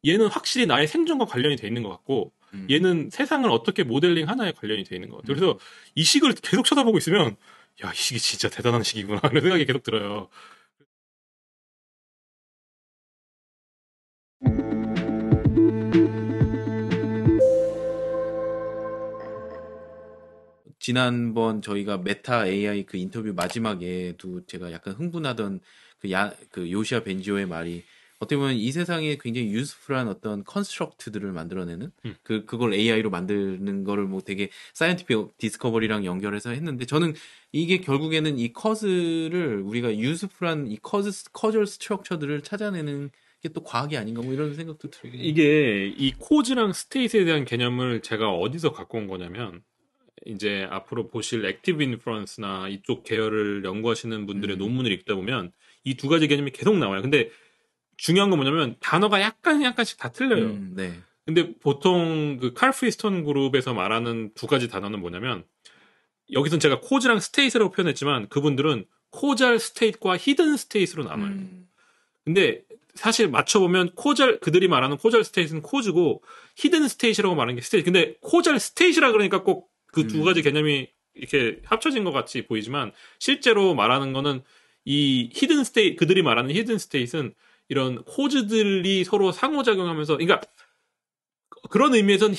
얘는 확실히 나의 생존과 관련이 돼 있는 것 같고 얘는 세상을 어떻게 모델링 하나에 관련이 돼 있는 것 같아요. 그래서 이 식을 계속 쳐다보고 있으면 야, 이 식이 진짜 대단한 식이구나 이런 생각이 계속 들어요. 지난번 저희가 메타 AI 그 인터뷰 마지막에도 제가 약간 흥분하던 그 요시아 벤지오의 말이 어떻게 보면 이 세상에 굉장히 유스풀한 어떤 컨스트럭트들을 만들어내는 그걸 AI로 만드는 거를 뭐 되게 사이언티픽 디스커버리랑 연결해서 했는데 저는 이게 결국에는 이 커즈를 우리가 유스풀한 이 커즐 스트럭처들을 찾아내는 게 또 과학이 아닌가 뭐 이런 생각도 들어요. 이게 이 코즈랑 스테이트에 대한 개념을 제가 어디서 갖고 온 거냐면 이제 앞으로 보실 액티브 인프런스나 이쪽 계열을 연구하시는 분들의 논문을 읽다 보면 이 두 가지 개념이 계속 나와요. 근데 중요한 건 뭐냐면 단어가 약간씩 다 틀려요. 네. 근데 보통 그 칼 프리스톤 그룹에서 말하는 두 가지 단어는 뭐냐면 여기선 제가 코즈랑 스테이트라고 표현했지만 그분들은 코잘 스테이트와 히든 스테이트로 나눠요. 근데 사실 맞춰보면 그들이 말하는 코잘 스테이트는 코즈고 히든 스테이트라고 말하는 게 스테이트. 근데 코잘 스테이트라 그러니까 꼭 그 두 가지 개념이 이렇게 합쳐진 것 같이 보이지만 실제로 말하는 거는 이 히든 스테이트, 그들이 말하는 히든 스테이트는 이런 코즈들이 서로 상호작용하면서, 그러니까 그런 의미에서는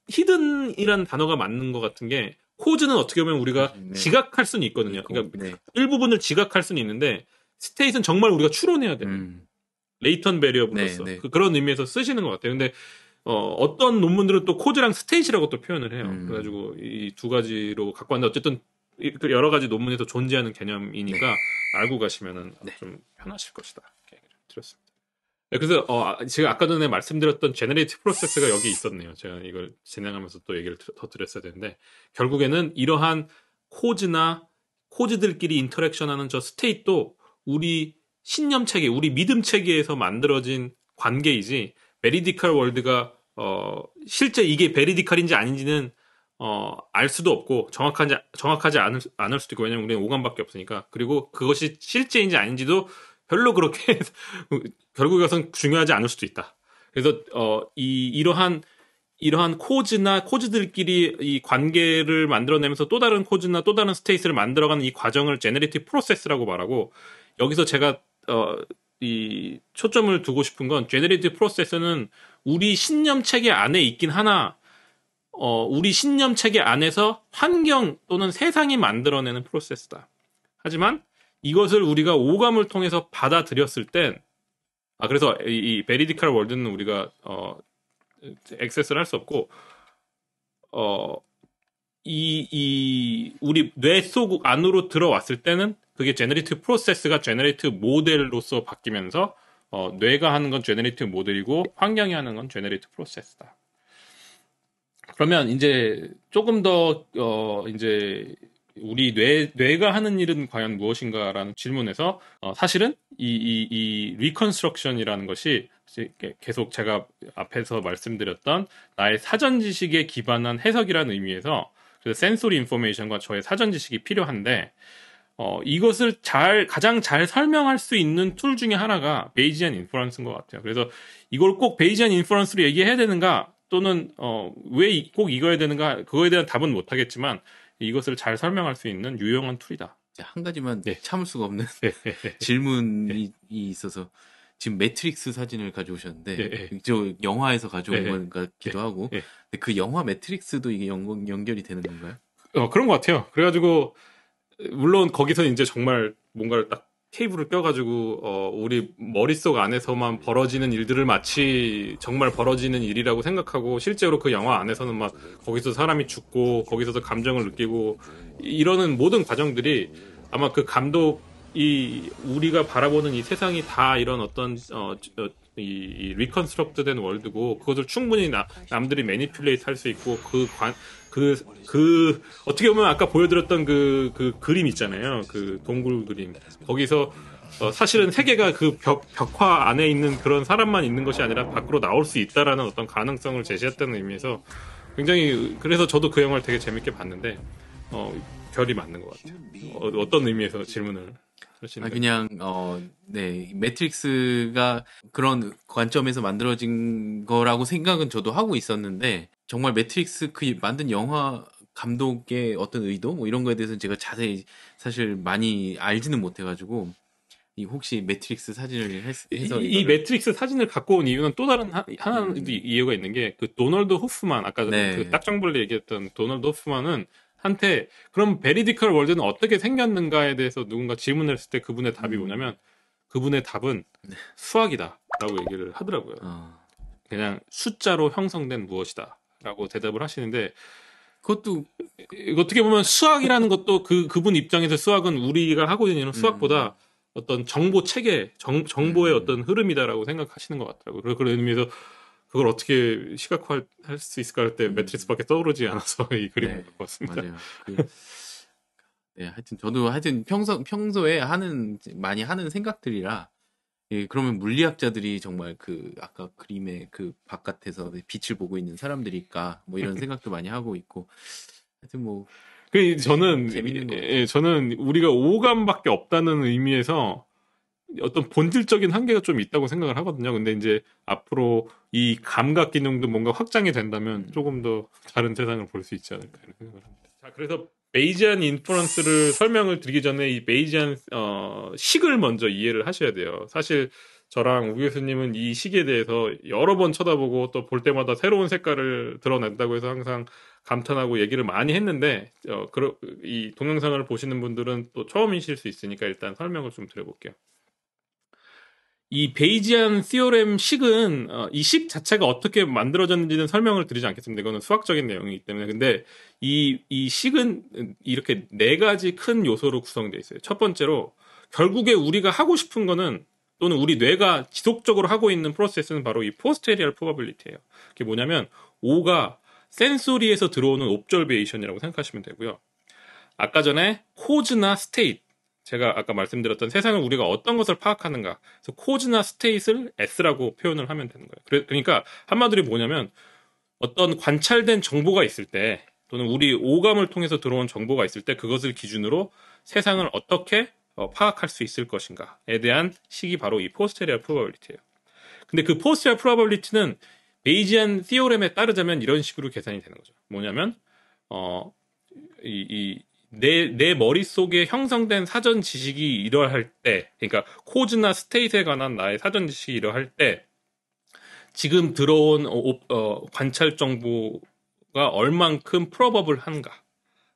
히든이라는 단어가 맞는 것 같은 게 코즈는 어떻게 보면 우리가 지각할 수는 있거든요. 그러니까 일부분을 지각할 수는 있는데 스테이트는 정말 우리가 추론해야 돼요. 레이턴 베리어블로서 그런 의미에서 쓰시는 것 같아요. 근데 어떤 논문들은 또 코즈랑 스테이지라고 또 표현을 해요. 그래가지고 이 두 가지로 갖고 왔는데 어쨌든 여러 가지 논문에서 존재하는 개념이니까 알고 가시면은 좀 편하실 것이다. 이렇게 얘기를 드렸습니다. 그래서 제가 아까 전에 말씀드렸던 제너레이티브 프로세스가 여기 있었네요. 제가 이걸 진행하면서 또 얘기를 더 드렸어야 되는데 결국에는 이러한 코즈들끼리 인터랙션하는 저 스테이트도 우리 신념 체계, 우리 믿음 체계에서 만들어진 관계이지 베리디컬 월드가 실제 이게 베리디컬인지 아닌지는 알 수도 없고 정확하지 않을 수도 있고 왜냐면 우리는 오감밖에 없으니까 그리고 그것이 실제인지 아닌지도 별로 그렇게 결국에 가선 중요하지 않을 수도 있다. 그래서 이러한 코즈들끼리 이 관계를 만들어내면서 또 다른 코즈나 또 다른 스테이트를 만들어가는 이 과정을 제너레이티브 프로세스라고 말하고 여기서 제가 이 초점을 두고 싶은 건 제너레이티브 프로세스는 우리 신념 체계 안에 있긴 하나 우리 신념 체계 안에서 환경 또는 세상이 만들어내는 프로세스다. 하지만 이것을 우리가 오감을 통해서 받아들였을 땐 그래서 이 베리디컬 월드는 우리가 액세스를 할 수 없고 우리 뇌 속 안으로 들어왔을 때는 그게 제너레이티브 프로세스가 제너레이티브 모델로서 바뀌면서 뇌가 하는 건 제너레이티브 모델이고 환경이 하는 건 제너레이티브 프로세스다. 그러면 이제 조금 더 이제 우리 뇌가 하는 일은 과연 무엇인가라는 질문에서 사실은 이 리컨스트럭션이라는 것이 계속 제가 앞에서 말씀드렸던 나의 사전 지식에 기반한 해석이라는 의미에서 그래서 센소리 인포메이션과 저의 사전 지식이 필요한데 이것을 가장 잘 설명할 수 있는 툴 중에 하나가 베이지안 인퍼런스인 것 같아요. 그래서 이걸 꼭 베이지안 인퍼런스로 얘기해야 되는가 또는 왜 꼭 이거야 되는가 그거에 대한 답은 못하겠지만 이것을 잘 설명할 수 있는 유용한 툴이다. 한 가지만 참을 수가 없는 질문이 있어서 지금 매트릭스 사진을 가져오셨는데 저 영화에서 가져온 것 같기도 하고 근데 그 영화 매트릭스도 이게 연결이 되는 건가요? 그런 것 같아요. 그래가지고 물론 거기서 이제 정말 뭔가를 딱 케이블을 껴가지고 우리 머릿속 안에서만 벌어지는 일들을 마치 정말 벌어지는 일이라고 생각하고 실제로 그 영화 안에서는 막 거기서 사람이 죽고 거기서도 감정을 느끼고 이러는 모든 과정들이 아마 그 감독이 우리가 바라보는 이 세상이 다 이런 어떤 이 리컨스트럭트된 월드고 그것을 충분히 남들이 매니퓰레이트 할 수 있고 어떻게 보면 아까 보여드렸던 그 그림 있잖아요. 그 동굴 그림. 거기서 사실은 세계가 그 벽화 안에 있는 그런 사람만 있는 것이 아니라 밖으로 나올 수 있다라는 어떤 가능성을 제시했다는 의미에서 굉장히 그래서 저도 그 영화를 되게 재밌게 봤는데 별이 맞는 것 같아요. 어떤 의미에서 질문을? 하시는 그냥 네, 매트릭스가 그런 관점에서 만들어진 거라고 생각은 저도 하고 있었는데 정말 매트릭스 그 만든 영화 감독의 어떤 의도 뭐 이런 거에 대해서는 제가 자세히 사실 많이 알지는 못해가지고 이 혹시 매트릭스 사진을 해서 이 이거를 매트릭스 사진을 갖고 온 이유는 또 다른 하나 이유가 있는 게 그 도널드 호프만 아까 그 네. 딱정벌리 얘기했던 도널드 호프만은 한테 그럼 베리디컬 월드는 어떻게 생겼는가에 대해서 누군가 질문을 했을 때 그분의 답이 뭐냐면 그분의 답은 수학이다라고 얘기를 하더라고요. 어, 그냥 숫자로 형성된 무엇이다라고 대답을 하시는데 그것도 이거 어떻게 보면 수학이라는 것도 그분 입장에서 수학은 우리가 하고 있는 수학보다 어떤 정보 체계, 정보의 어떤 흐름이다라고 생각하시는 것 같더라고요. 그런 의미에서 그걸 어떻게 시각화할 수 있을까 할 때 매트릭스밖에 떠오르지 않아서 이 그림을 네, 갖고 왔습니다. 맞아요. 네, 하여튼 저도 하여튼 평소에 많이 하는 생각들이라 예, 그러면 물리학자들이 정말 그 아까 그림의 그 바깥에서 빛을 보고 있는 사람들일까 뭐 이런 생각도 많이 하고 있고 하여튼 뭐 재밌는 것 같아요. 저는 우리가 오감밖에 없다는 의미에서 어떤 본질적인 한계가 좀 있다고 생각을 하거든요. 근데 이제 앞으로 이 감각 기능도 뭔가 확장이 된다면 조금 더 다른 세상을 볼 수 있지 않을까 이런 생각을 합니다. 자, 그래서 베이지안 인퍼런스를 설명을 드리기 전에 이 베이지안 식을 먼저 이해를 하셔야 돼요. 사실 저랑 우 교수님은 이 식에 대해서 여러 번 쳐다보고 또 볼 때마다 새로운 색깔을 드러낸다고 해서 항상 감탄하고 얘기를 많이 했는데 이 동영상을 보시는 분들은 또 처음이실 수 있으니까 일단 설명을 좀 드려볼게요. 이 베이지안 시오렘 식은 이 식 자체가 어떻게 만들어졌는지는 설명을 드리지 않겠습니다. 이거는 수학적인 내용이기 때문에. 근데 이 식은 이렇게 네 가지 큰 요소로 구성되어 있어요. 첫 번째로 결국에 우리가 하고 싶은 거는 또는 우리 뇌가 지속적으로 하고 있는 프로세스는 바로 이 포스테리얼 프로바빌리티예요. 그게 뭐냐면 O가 센소리에서 들어오는 옵저베이션이라고 생각하시면 되고요. 아까 전에 코즈나 스테이트 제가 아까 말씀드렸던 세상을 우리가 어떤 것을 파악하는가. 그래서 코즈나 스테이트를 S라고 표현을 하면 되는 거예요. 그러니까 한마디로 뭐냐면 어떤 관찰된 정보가 있을 때 또는 우리 오감을 통해서 들어온 정보가 있을 때 그것을 기준으로 세상을 어떻게 파악할 수 있을 것인가에 대한 식이 바로 이 포스테리얼 프로바빌리티예요. 근데 그 포스테리얼 프로바빌리티는 베이지안 시오렘에 따르자면 이런 식으로 계산이 되는 거죠. 뭐냐면 내 머릿속에 형성된 사전 지식이 이러할 때, 그러니까 코즈나 스테이트에 관한 나의 사전 지식이 이러할 때, 지금 들어온 관찰 정보가 얼만큼 프로버블 한가가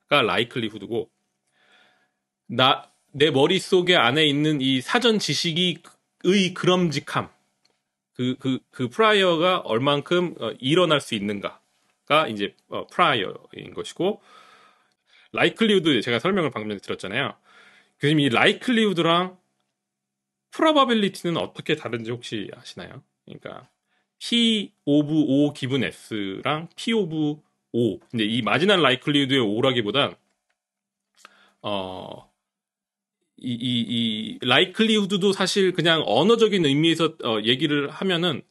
라이클리후드고, 내 머릿속에 안에 있는 이 사전 지식의 그럼직함, 그 프라이어가 얼만큼 일어날 수 있는가가 이제 프라이어인 것이고, 라이클리우드 제가 설명을 방금 전에 드렸잖아요. 그럼 이 라이클리우드랑 프로바빌리티는 어떻게 다른지 혹시 아시나요? 그러니까 P 오브 O 기분 S랑 P 오브 O. 근데 이 마지날 라이클리우드의 O라기보단 이 라이클리우드도 사실 그냥 언어적인 의미에서 얘기를 하면은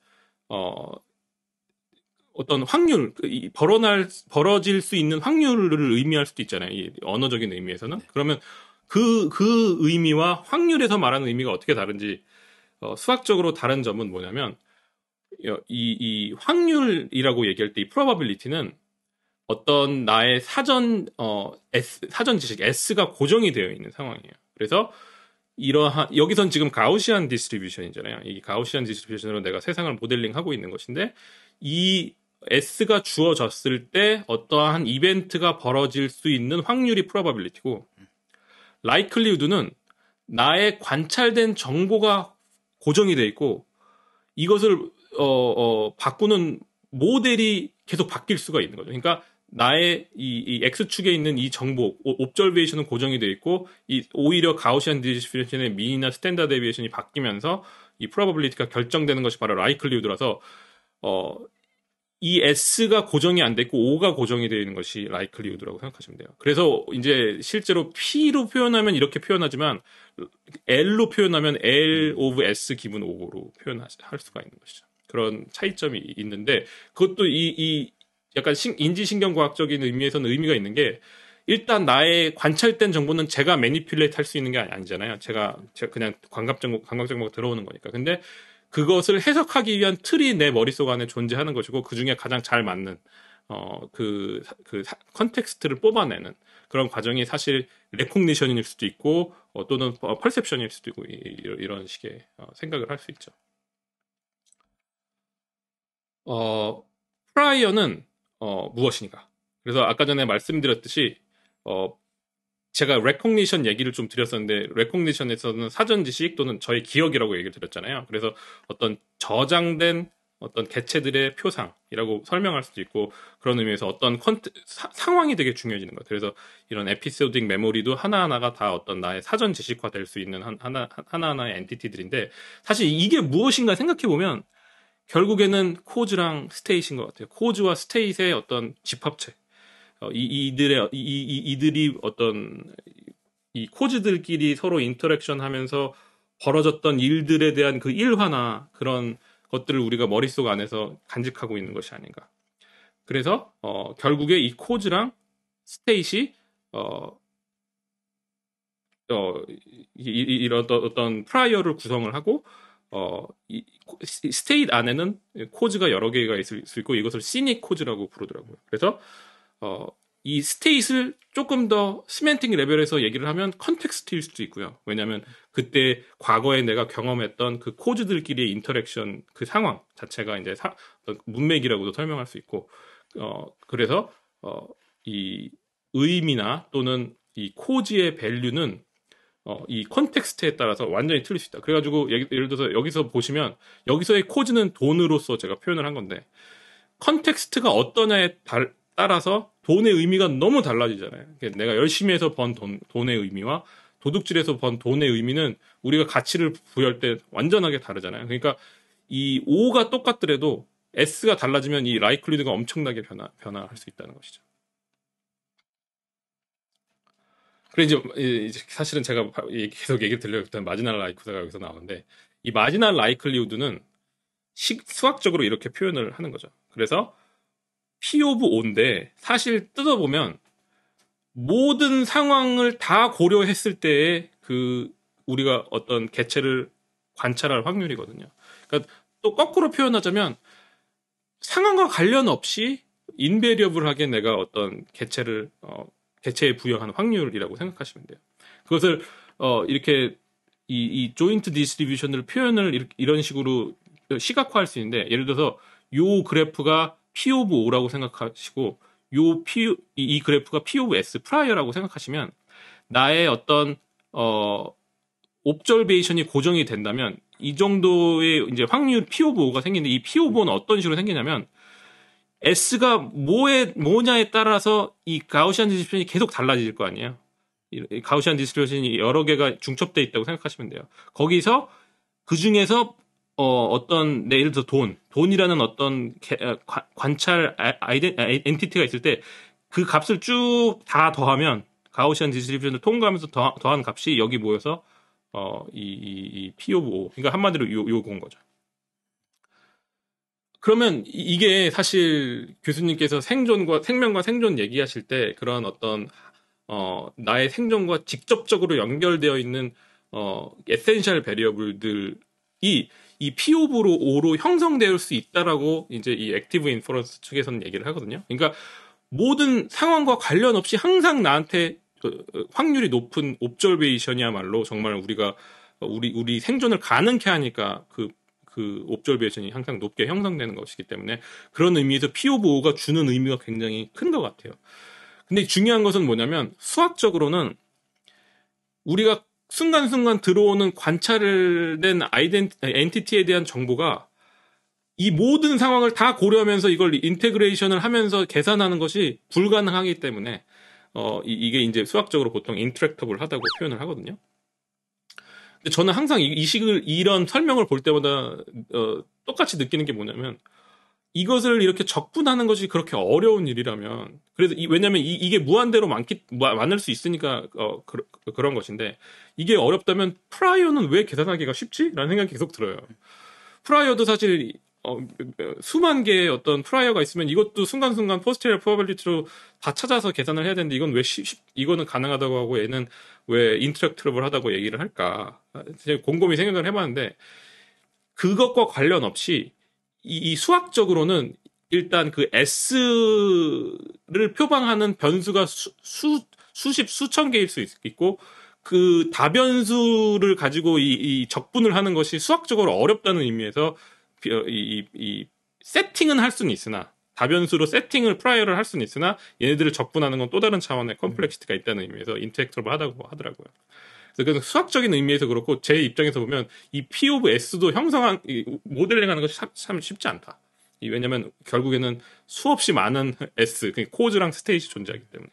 어떤 확률, 벌어질 수 있는 확률을 의미할 수도 있잖아요. 이 언어적인 의미에서는. 그러면 그 의미와 확률에서 말하는 의미가 어떻게 다른지, 수학적으로 다른 점은 뭐냐면, 이 확률이라고 얘기할 때 이 probability는 어떤 나의 사전 지식, S가 고정이 되어 있는 상황이에요. 그래서 여기선 지금 가우시안 디스트리뷰션이잖아요. 이 가우시안 디스트리뷰션으로 내가 세상을 모델링하고 있는 것인데, 이 S가 주어졌을 때 어떠한 이벤트가 벌어질 수 있는 확률이 probability고, likelihood는 나의 관찰된 정보가 고정이 돼 있고, 이것을 바꾸는 모델이 계속 바뀔 수가 있는 거죠. 그러니까 나의 이 X축에 있는 이 정보, 옵저베이션은 고정이 돼 있고, 오히려 가우시안 디스트리뷰션의 미니나 스탠다드 데비에이션이 바뀌면서 이 probability가 결정되는 것이 바로 likelihood라서 이 S가 고정이 안 돼 있고 O가 고정이 되어 있는 것이 likelihood라고 생각하시면 돼요. 그래서 이제 실제로 P로 표현하면 이렇게 표현하지만 L로 표현하면 L of S 기분 O로 표현할 수가 있는 것이죠. 그런 차이점이 있는데 그것도 이 약간 인지신경과학적인 의미에서는 의미가 있는 게 일단 나의 관찰된 정보는 제가 매니퓰레이트 할 수 있는 게 아니잖아요. 제가 그냥 감각정보가 들어오는 거니까. 근데 그것을 해석하기 위한 틀이 내 머릿속 안에 존재하는 것이고 그 중에 가장 잘 맞는 컨텍스트를 뽑아내는 그런 과정이 사실 레코니션일 수도 있고 또는 퍼셉션일 수도 있고 이런 식의 생각을 할 수 있죠. 프라이어는 무엇인가? 그래서 아까 전에 말씀드렸듯이 제가 레코니션 얘기를 좀 드렸었는데 레코니션에서는 사전 지식 또는 저의 기억이라고 얘기를 드렸잖아요. 그래서 어떤 저장된 어떤 개체들의 표상이라고 설명할 수도 있고 그런 의미에서 어떤 상황이 되게 중요해지는 것 같아요. 그래서 이런 에피소딕 메모리도 하나하나가 다 어떤 나의 사전 지식화 될 수 있는 하나하나의 엔티티들인데 사실 이게 무엇인가 생각해 보면 결국에는 코즈랑 스테이트인 것 같아요. 코즈와 스테이트의 어떤 집합체. 이들이 어떤 이 코즈들끼리 서로 인터랙션 하면서 벌어졌던 일들에 대한 그 일화나 그런 것들을 우리가 머릿속 안에서 간직하고 있는 것이 아닌가. 그래서 결국에 이 코즈랑 스테이시 이런 어떤 프라이어를 구성을 하고 이 스테이트 안에는 코즈가 여러 개가 있을 수 있고 이것을 시닉 코즈라고 부르더라고요. 그래서 이 스테이트를 조금 더 시멘팅 레벨에서 얘기를 하면 컨텍스트일 수도 있고요. 왜냐하면 그때 과거에 내가 경험했던 그 코즈들끼리의 인터랙션 그 상황 자체가 이제 문맥이라고도 설명할 수 있고 그래서 이 의미나 또는 이 코즈의 밸류는 이 컨텍스트에 따라서 완전히 틀릴 수 있다. 그래가지고 예를 들어서 여기서 보시면 여기서의 코즈는 돈으로서 제가 표현을 한 건데 컨텍스트가 어떠냐에 따라서 돈의 의미가 너무 달라지잖아요. 내가 열심히 해서 번 돈의 의미와 도둑질해서 번 돈의 의미는 우리가 가치를 부여할 때 완전하게 다르잖아요. 그러니까 이 O가 똑같더라도 S가 달라지면 이 라이클리드가 엄청나게 변화할 수 있다는 것이죠. 그래서 이제 사실은 제가 계속 얘기를 들려고 했던 마지널 라이클리드가 여기서 나오는데 이 마지널 라이클리우드는 수학적으로 이렇게 표현을 하는 거죠. 그래서 P 오브 O인데 사실 뜯어보면 모든 상황을 다 고려했을 때의 그 우리가 어떤 개체를 관찰할 확률이거든요. 그러니까 또 거꾸로 표현하자면 상황과 관련 없이 인베리어블하게 내가 어떤 개체에 부여하는 확률이라고 생각하시면 돼요. 그것을 이렇게 이 조인트 디스트리뷰션을 표현을 이런 식으로 시각화할 수 있는데 예를 들어서 요 그래프가 P 오브 O라고 생각하시고 이 그래프가 P 오브 S 프라이어라고 생각하시면 나의 어떤 옵저베이션이 고정이 된다면 이 정도의 이제 확률 P 오브 O가 생기는데 이 P 오브 O는 어떤 식으로 생기냐면 S가 뭐냐에 따라서 이 가우시안 디스트리뷰션이 계속 달라질 거 아니에요. 이 가우시안 디스트리뷰션이 여러 개가 중첩돼 있다고 생각하시면 돼요. 거기서 그 중에서 어떤 예를 들어 돈이라는 어떤 관찰 엔티티가 있을 때 그 값을 쭉 다 더하면 가우시안 디스트리뷰션을 통과하면서 더한 값이 여기 모여서 이 P 오브 O 그러니까 한마디로 요건 거죠. 그러면 이게 사실 교수님께서 생명과 생존 얘기하실 때 그런 어떤 나의 생존과 직접적으로 연결되어 있는 에센셜 베리어블들이 이 P 오브 O로 형성될 수 있다라고 이제 이 액티브 인퍼런스 측에서는 얘기를 하거든요. 그러니까 모든 상황과 관련 없이 항상 나한테 확률이 높은 옵저베이션이야말로 정말 우리가 우리 생존을 가능케 하니까 그 옵저베이션이 항상 높게 형성되는 것이기 때문에 그런 의미에서 P 오브 O가 주는 의미가 굉장히 큰 것 같아요. 근데 중요한 것은 뭐냐면 수학적으로는 우리가 순간순간 들어오는 관찰된 엔티티에 대한 정보가 이 모든 상황을 다 고려하면서 이걸 인테그레이션을 하면서 계산하는 것이 불가능하기 때문에 이게 이제 수학적으로 보통 인트랙터블 하다고 표현을 하거든요. 근데 저는 항상 이런 설명을 볼 때마다 똑같이 느끼는 게 뭐냐면 이것을 이렇게 적분하는 것이 그렇게 어려운 일이라면 그래서 왜냐면 이게 무한대로 많을 수 있으니까 그런 것인데 이게 어렵다면 프라이어는 왜 계산하기가 쉽지? 라는 생각이 계속 들어요. 프라이어도 사실 수만 개의 어떤 프라이어가 있으면 이것도 순간순간 포스테리어 프로바빌리티로 다 찾아서 계산을 해야 되는데 이건 왜 이거는 가능하다고 하고 얘는 왜 인터랙트러블하다고 얘기를 할까? 곰곰이 생각을 해봤는데 그것과 관련 없이 이 수학적으로는 일단 그 S를 표방하는 변수가 수십 수천 개일 수 있고 그 다변수를 가지고 이 적분을 하는 것이 수학적으로 어렵다는 의미에서 이 세팅은 할 수는 있으나 다변수로 세팅을 프라이어를 할 수는 있으나 얘네들을 적분하는 건 또 다른 차원의 컴플렉시티가 있다는 의미에서 인터랙터블 하다고 하더라고요. 그래서 수학적인 의미에서 그렇고 제 입장에서 보면 이 P of S도 형성한 모델링하는 것이 참 쉽지 않다. 왜냐하면 결국에는 수없이 많은 S, 코즈랑 스테이트 존재하기 때문에.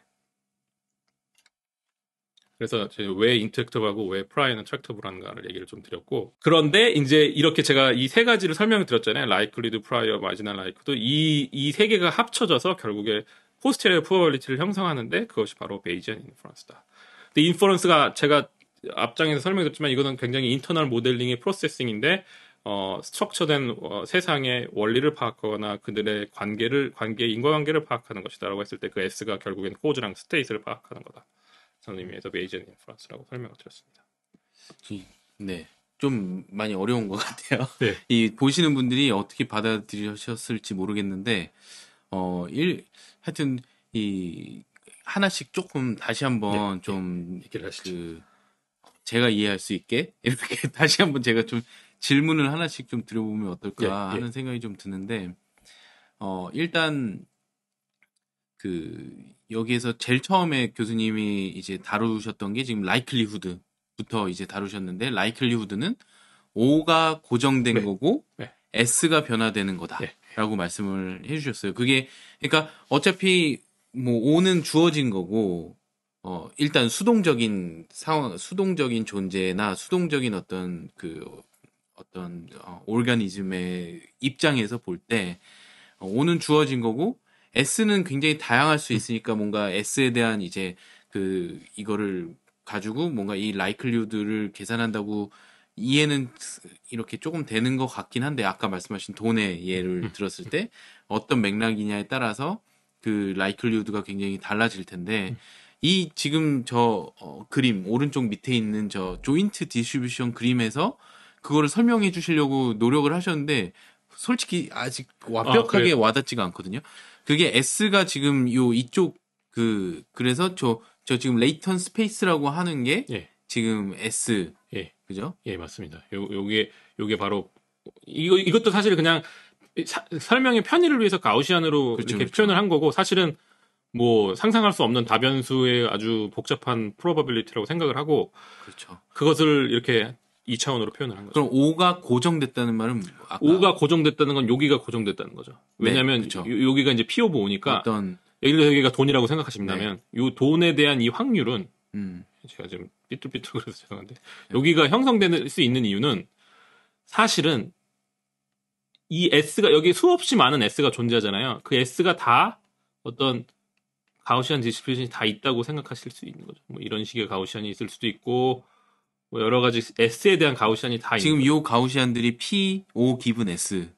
그래서 왜 인터랙터블하고 왜 프라이어는 트랙터블한가를 얘기를 좀 드렸고 그런데 이제 이렇게 제가 이 세 가지를 설명을 드렸잖아요. 라이클리드, 프라이어, 마지널 라이크도 이 세 개가 합쳐져서 결국에 포스테리어 프로바빌리티를 형성하는데 그것이 바로 베이지안 인퍼런스다. 근데 인퍼런스가 제가 앞장에서 설명드렸지만 이거는 굉장히 인터널 모델링의 프로세싱인데 스트럭처된 세상의 원리를 파악하거나 그들의 인과관계를 파악하는 것이다라고 했을 때 그 S가 결국엔 코즈랑 스테이트를 파악하는 거다. 저는 의미에서 베이지안 인퍼런스라고 설명을 드렸습니다. 네. 좀 많이 어려운 것 같아요. 네. 이 보시는 분들이 어떻게 받아들이셨을지 모르겠는데, 하여튼 이 하나씩 조금 다시 한번 좀 얘기를 하시죠. 제가 이해할 수 있게 이렇게 다시 한번 제가 좀 질문을 하나씩 좀 드려보면 어떨까 하는 생각이 좀 드는데, 일단 여기에서 제일 처음에 교수님이 이제 다루셨던 게 지금 라이클리후드부터 이제 다루셨는데, 라이클리후드는 O가 고정된 거고, S가 변화되는 거다라고 말씀을 해주셨어요. 그게, 그러니까 어차피 뭐 O는 주어진 거고, 일단 수동적인 상황, 수동적인 존재나 수동적인 어떤 오르가니즘의 입장에서 볼 때, O는 주어진 거고, S는 굉장히 다양할 수 있으니까 뭔가 S에 대한 이제 이거를 가지고 뭔가 이 라이클리후드를 계산한다고 이해는 이렇게 조금 되는 것 같긴 한데 아까 말씀하신 돈의 예를 들었을 때 어떤 맥락이냐에 따라서 그 라이클리후드가 굉장히 달라질 텐데 이 지금 저 그림 오른쪽 밑에 있는 저 조인트 디스트리뷰션 그림에서 그거를 설명해 주시려고 노력을 하셨는데 솔직히 아직 완벽하게 와닿지가 않거든요. 그게 S가 지금 이쪽 그래서 저 지금 레이턴 스페이스라고 하는 게 지금 S 그죠? 예, 맞습니다. 요게 바로 이것도 사실 그냥 설명의 편의를 위해서 가우시안으로 이렇게 표현을 한 거고 사실은 뭐 상상할 수 없는 다변수의 아주 복잡한 프로바빌리티라고 생각을 하고 그것을 이렇게 2차원으로 표현을 한 거죠. 그럼 O가 고정됐다는 말은 O가 고정됐다는 건 여기가 고정됐다는 거죠. 왜냐하면 여기가 이제 P of O니까 예를 들어서 여기가 돈이라고 생각하신다면 이 돈에 대한 이 확률은 제가 지금 삐뚤삐뚤 그래서 죄송한데 여기가 형성될 수 있는 이유는 사실은 이 S가 여기 수없이 많은 S가 존재하잖아요. 그 S가 다 어떤 가우시안 디스트리뷰션이 다 있다고 생각하실 수 있는 거죠. 뭐 이런 식의 가우시안이 있을 수도 있고 뭐 여러 가지 S에 대한 가우시안이 다 지금 이 가우시안들이 P, O 기분 S.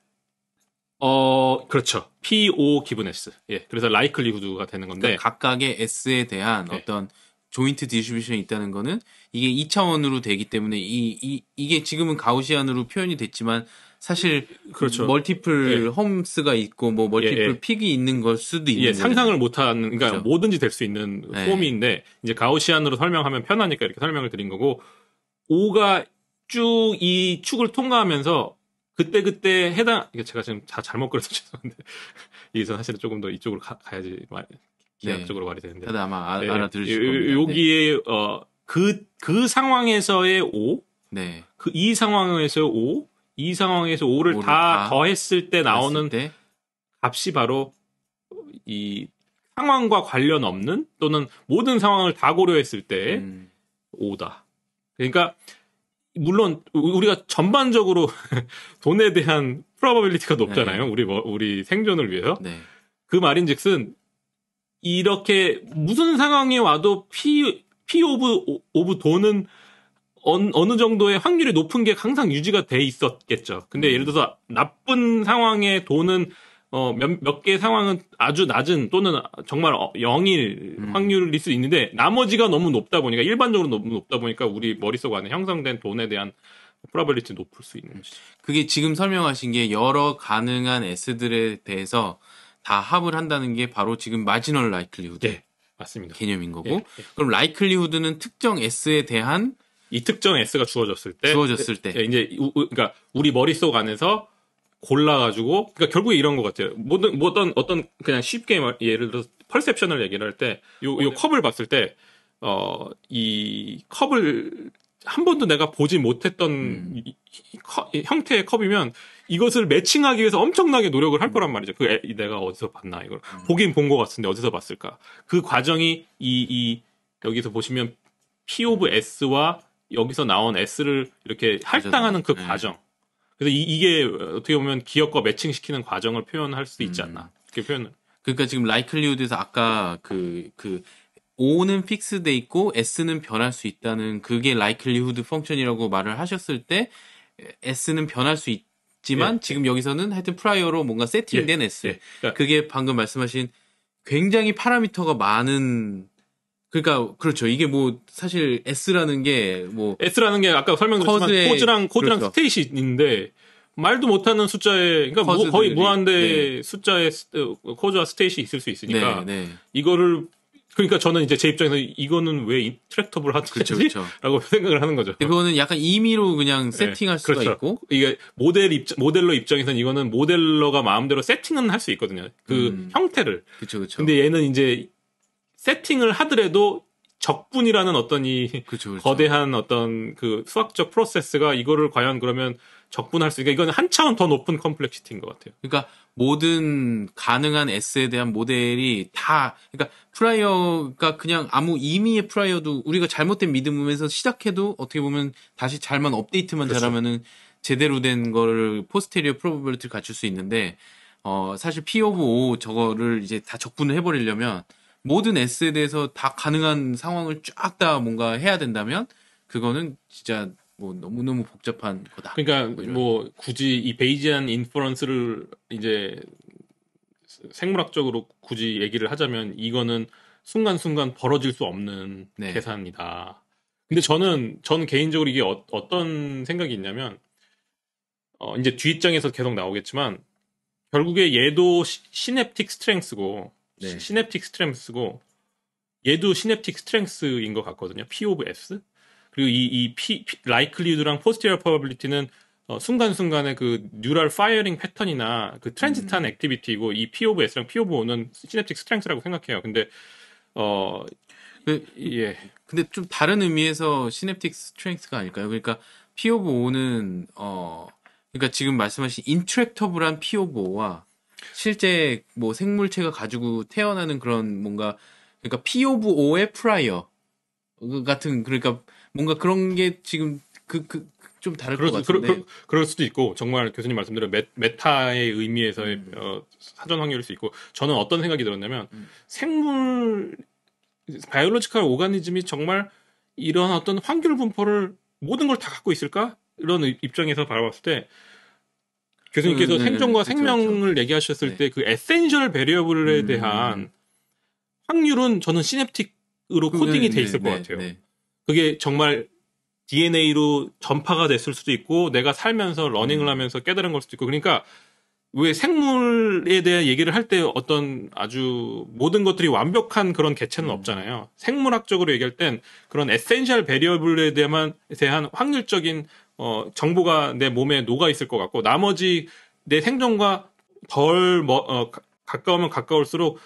그렇죠. P, O 기분 S. 예. 그래서 라이클리후드가 되는 건데 그러니까 각각의 S에 대한 어떤 조인트 디스트리뷰션이 있다는 거는 이게 2차원으로 되기 때문에 이게 지금은 가우시안으로 표현이 됐지만 사실 멀티플 홈스가 있고 뭐 멀티플 픽이 있는 걸 수도 있는 상상을 못하는 그러니까 뭐든지 될 수 있는 폼인데 이제 가우시안으로 설명하면 편하니까 이렇게 설명을 드린 거고 O가 쭉 이 축을 통과하면서 그때 제가 지금 잘못 그려서 죄송한데 여기서 사실은 조금 더 이쪽으로 가야지 기하학적으로 말이 되는데 다들 아마 알아들으실 겁니다. 여기에 그 상황에서의 O, 이 상황에서의 O, 이 상황에서 O를 다 더했을 때 나오는 값이 바로 이 상황과 관련 없는 또는 모든 상황을 다 고려했을 때 O다. 그러니까 물론 우리가 전반적으로 돈에 대한 프로바빌리티가 높잖아요. 우리 생존을 위해서. 그 말인즉슨 이렇게 무슨 상황이 와도 P 오브 돈은 어느 정도의 확률이 높은 게 항상 유지가 돼 있었겠죠. 근데 예를 들어서 나쁜 상황에 도는 몇 개 상황은 아주 낮은 또는 정말 0일 확률일 수 있는데 나머지가 너무 높다 보니까 일반적으로 너무 높다 보니까 우리 머릿속 안에 형성된 돈에 대한 프로바빌리티 높을 수 있는 거죠. 그게 지금 설명하신 게 여러 가능한 S들에 대해서 다 합을 한다는 게 바로 지금 마지널 라이클리후드 네, 맞습니다. 개념인 거고 예. 그럼 라이클리후드는 특정 S에 대한 이 특정 S가 주어졌을 때 이제 그러니까 우리 머릿속 안에서 골라가지고 그러니까 결국에 이런 것 같아요. 어떤 그냥 쉽게 예를 들어서 퍼셉션을 얘기를 할 때 요 컵을 봤을 때 이 컵을 한 번도 내가 보지 못했던 형태의 컵이면 이것을 매칭하기 위해서 엄청나게 노력을 할 거란 말이죠. 내가 어디서 봤나 이걸 보긴 본 것 같은데 어디서 봤을까? 그 과정이 여기서 보시면 P of S와 여기서 나온 S를 이렇게 할당하는 그 과정. 그래서 이게 어떻게 보면 기업과 매칭시키는 과정을 표현할 수 있지 않나. 그렇게 표현을. 그러니까 지금 라이클리후드에서 아까 O는 픽스돼 있고 S는 변할 수 있다는 그게 라이클리후드 펑션이라고 말을 하셨을 때 S는 변할 수 있지만 지금 여기서는 하여튼 프라이어로 뭔가 세팅된 S. 그러니까 그게 방금 말씀하신 굉장히 파라미터가 많은 그러니까 그렇죠. 이게 뭐 사실 S라는 게 아까 설명드렸지만 코드랑 그렇죠. 스테이시 있는데 말도 못하는 숫자에 그러니까 거의 무한대 숫자의 코드와 스테이시 있을 수 있으니까 이거를 그러니까 저는 이제 제 입장에서 이거는 왜 인트랙터블 하지? 그렇죠. 라고 생각을 하는 거죠. 그거는 약간 임의로 그냥 세팅할 수가 그렇죠. 있고 이게 모델러 입장에서는 이거는 모델러가 마음대로 세팅은 할 수 있거든요. 그 형태를. 그렇죠. 근데 얘는 이제 세팅을 하더라도 적분이라는 어떤 그렇죠. 거대한 어떤 그 수학적 프로세스가 이거를 과연 그러면 적분할 수 있으니까 이건 한 차원 더 높은 컴플렉시티인 것 같아요. 그러니까 모든 가능한 S에 대한 모델이 다 그러니까 프라이어가 그냥 아무 임의의 프라이어도 우리가 잘못된 믿음에서 시작해도 어떻게 보면 다시 잘만 업데이트만 그렇죠. 잘하면은 제대로 된 거를 포스테리어 프로버빌리티를 갖출 수 있는데 사실 P of O 저거를 이제 다 적분을 해버리려면 모든 S에 대해서 다 가능한 상황을 쫙 다 뭔가 해야 된다면 그거는 진짜 뭐 너무너무 복잡한 거다. 그러니까 뭐 굳이 이 베이지안 인퍼런스를 이제 생물학적으로 굳이 얘기를 하자면 이거는 순간순간 벌어질 수 없는 계산이다. 근데 저는 개인적으로 이게 어떤 생각이 있냐면 이제 뒷장에서 계속 나오겠지만 결국에 얘도 시냅틱 스트렝스고 시냅틱 스트렝스고 얘도 시냅틱 스트렝스인 것 같거든요. P of S. 그리고 이 likelihood랑 posterior probability는 순간순간의 그 뉴럴 파이어링 패턴이나 그 트랜지트한 액티비티이고 이 P of S랑 P of O는 시냅틱 스트렝스라고 생각해요. 근데 근데 좀 다른 의미에서 시냅틱 스트렝스가 아닐까요? 그러니까 P of O는 그러니까 지금 말씀하신 인트랙터블한 P of O와 실제 뭐 생물체가 가지고 태어나는 그런 뭔가 그러니까 P of O의 프라이어 같은 그러니까 뭔가 그런 게 지금 좀 다를 것 같은데 그럴 수도 있고 정말 교수님 말씀대로 메타의 의미에서의 사전 확률일 수 있고 저는 어떤 생각이 들었냐면 생물 바이올로지컬 오가니즘이 정말 이런 어떤 확률 분포를 모든 걸 다 갖고 있을까? 이런 입장에서 바라봤을 때 교수님께서 생존과 생명을 얘기하셨을 때 그 에센셜 베리어블에 대한 확률은 저는 시냅틱으로 코딩이 돼 있을 것 같아요. 그게 정말 DNA로 전파가 됐을 수도 있고 내가 살면서 러닝을 하면서 깨달은 걸 수도 있고 그러니까 왜 생물에 대한 얘기를 할 때 어떤 아주 모든 것들이 완벽한 그런 개체는 없잖아요. 생물학적으로 얘기할 땐 그런 에센셜 베리어블에 대한 확률적인 정보가 내 몸에 녹아 있을 것 같고 나머지 내 생존과 덜 가까우면 가까울수록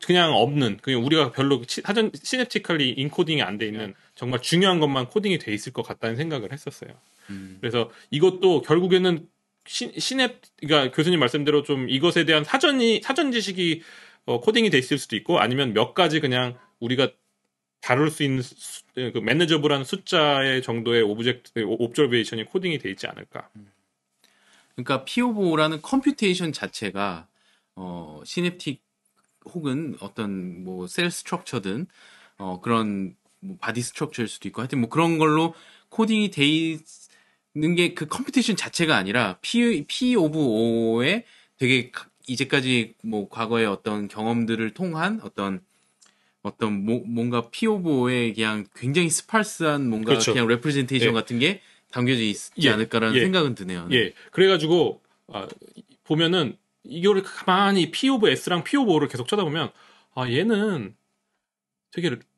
그냥 없는 그냥 우리가 별로 사전 시냅티컬리 인코딩이 안 돼 있는 정말 중요한 것만 코딩이 돼 있을 것 같다는 생각을 했었어요. 그래서 이것도 결국에는 그러니까 교수님 말씀대로 좀 이것에 대한 사전 지식이 코딩이 돼 있을 수도 있고 아니면 몇 가지 그냥 우리가 다룰 수 있는 그 매니저블한 숫자의 정도의 옵저베이션이 코딩이 돼 있지 않을까. 그러니까 P of O라는 컴퓨테이션 자체가 시냅틱 혹은 어떤 뭐 셀 스트럭처든 그런 뭐 바디 스트럭처일 수도 있고 하여튼 뭐 그런 걸로 코딩이 돼 있는 게 그 컴퓨테이션 자체가 아니라 P 오브 O에 되게 이제까지 뭐 과거의 어떤 경험들을 통한 어떤 뭔가 P 오브 O에 그냥 굉장히 스팔스한 뭔가 그렇죠. 그냥 레프레젠테이션 예. 같은 게 담겨져 있지 예. 않을까라는 예. 생각은 드네요. 네. 예. 그래가지고 보면은 이거를 가만히 P 오브 S랑 P 오브 O를 계속 쳐다보면 얘는